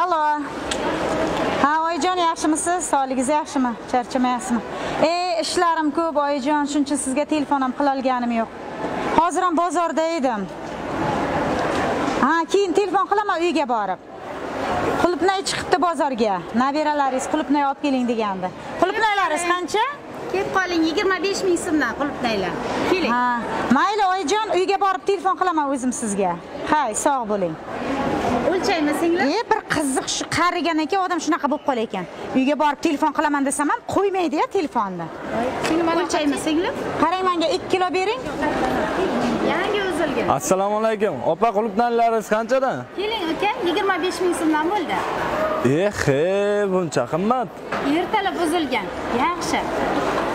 Alo. Ha, Oyijon, yaxshimisiz? Sog'ligingiz yaxshimi? Charchamayapsizmi? İşlerim ko'p, Oyijon, shuncha sizga telefon ham qila olganim yo'q. Hozir ham bozorda edim. Ha, keyin telefon qilaman uyga borib. Qulupnay chiqibdi bozorga. Nabiralaringiz qulupnay olib keling degandi. Qulupnaylaringiz qancha? Kelib qoling, 25 ming so'mdan qulupnaylar. Keling. Ha, mayli Oyijon, uyga borib telefon qilaman o'zim sizga. Hay, sog' bo'ling. O'lchaymi singlim? Bir qiziq shu qarigan ekan, odam shunaqa bo'lib qolar ekan. Uyga borib telefon qilaman desam ham qo'ymaydi-ya telefonni. Singlim, o'lchaymi singlim? Qarang, menga 2 kilo bering. Yangi uzilgan. Assalomu alaykum. Opa, qulupnaylaringiz qanchadan? Keling, uka, 25 ming so'mdan bo'ldi. Buncha qimmat. Ertalab uzilgan. Yaxshi.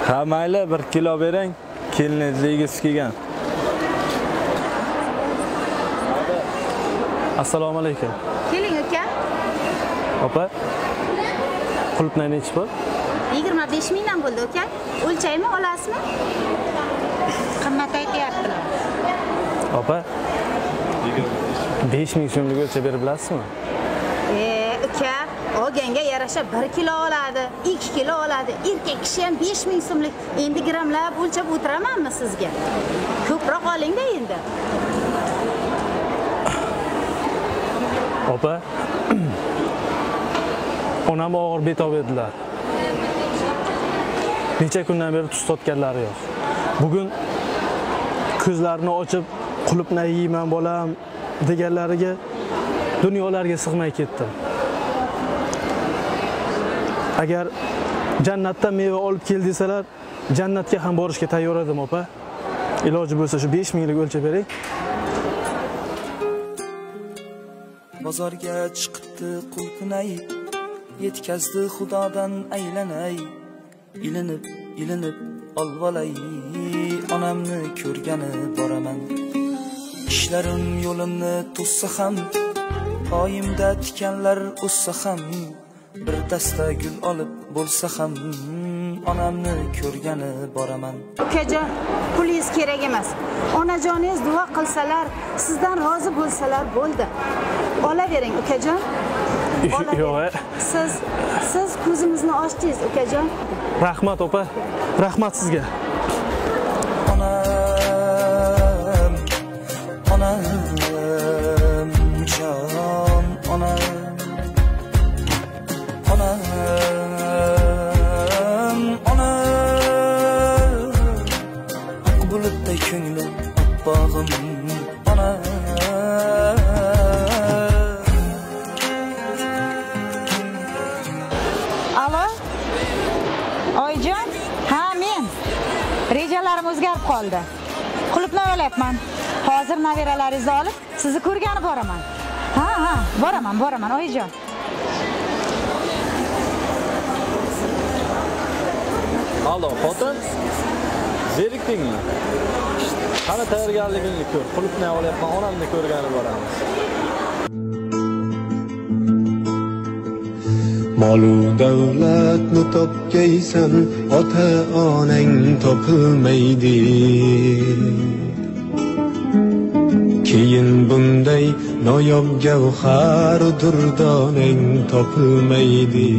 Ha, mayli, 1 kilo bering. Keliningizga kelgan. Assalomu alaykum. Keling, uka. Opa, qulupnay nechi pul? 25 mingdan bo'ldi, uka. O'lchaymi, olasizmi? Qimmat aytyaptilar. Opa, 5 ming so'mlik o'lchab berib bilasizmi? Uka, olganga yarasha 1 kilo oladi, 2 kilo oladi. Erkak kishi ham 5 ming so'mlik. Endi grammlab o'lchab o'tiramanmi sizga? Ko'proq oling-da endi. Opa, onam og'ir betob edilar. Necha kundan beri tuz totganlari yo'q. Bugun ko'zlarini ochib, qulupnay yeyman bolam deganlariga dunyolarga sig'may ketdim. Agar jannatdan meva olib kel desalar, jannatga ham borishga tayyor edim, opa. Iloji bo'lsa shu 5 minglik o'lchab bering. Bozorga chiqibdi qulupnay, yetkazdi xudodan aylanay. Ilinib olvolay, onamni ko'rgani boraman. Ishlarim yo'limni to'ssa ham, oyimda tikanlar o'ssa ham, bir dasta gul olib bo'lsa ham, onamni ko'rgani boraman. Ukajon, pulingiz kerak emas. Onajoningiz duo qilsalar, sizdan rozi bo'lsalar bo'ldi. Olavering, ukajon. Yo'q. Siz ko'zimizni ochdingiz, ukajon. Rahmat, opa. Rahmat sizga. Bulutday ko'nglim oppog'im ona. Alo? Oyijon? Ha, men. Rejalarim o'zgarib qoldi. Qulupnay olyapman. Hozir nabiralaringizni olib, sizni ko'rgani boraman. Ha, boraman, Oyijon. Alo, xotin. Zerikdingmi? Qani tayyorgarligingni ko'r. Qulupnay olyapman, onamni ko'rgani boramiz. Molu davlatni topgaysan, ota onang topilmaydi. Keyin bunday noyob gavhar durdonang topilmaydi.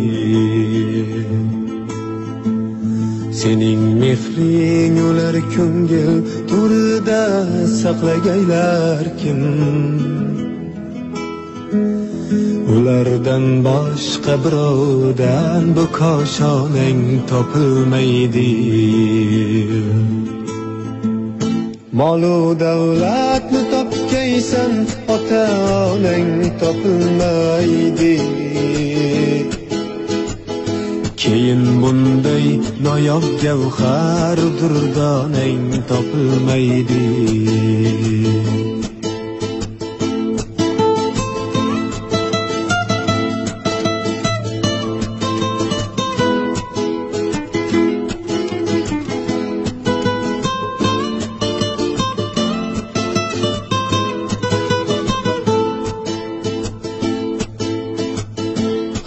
Sening mehring ular ko'ngil to'rida saqlagaylar kim? Ulardan boshqa birovdan bu koshonang topilmaydi. Molu davlatni topgaysan, ota onang topilmaydi. Keyin bunday noyob gavhar durdonang topilmaydi.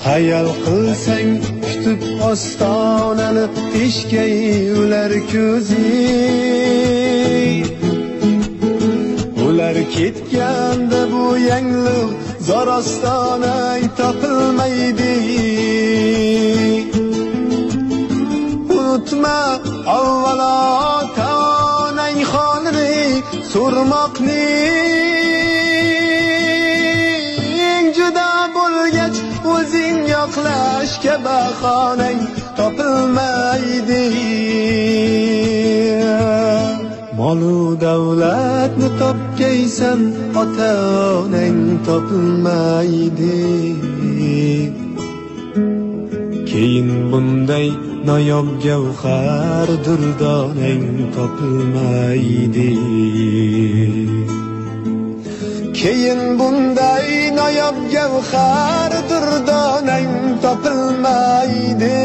Hayal qilsang kutib ostonani, teshgay ular ko'zi. Ömürler ketganda bu yangliq zor ostonay topilmaydi. Unutma avvalo ota-onang holini so'rmoqning, juda bo'lgach o'zing yo'qlashga bahonang topilmaydi. Molu davlatni topgaysan, ota-onang topilmaydi. Keyin bunday noyob gavhar durdonang topilmaydi. Keyin bunday noyob gavhar durdonang topilmaydi.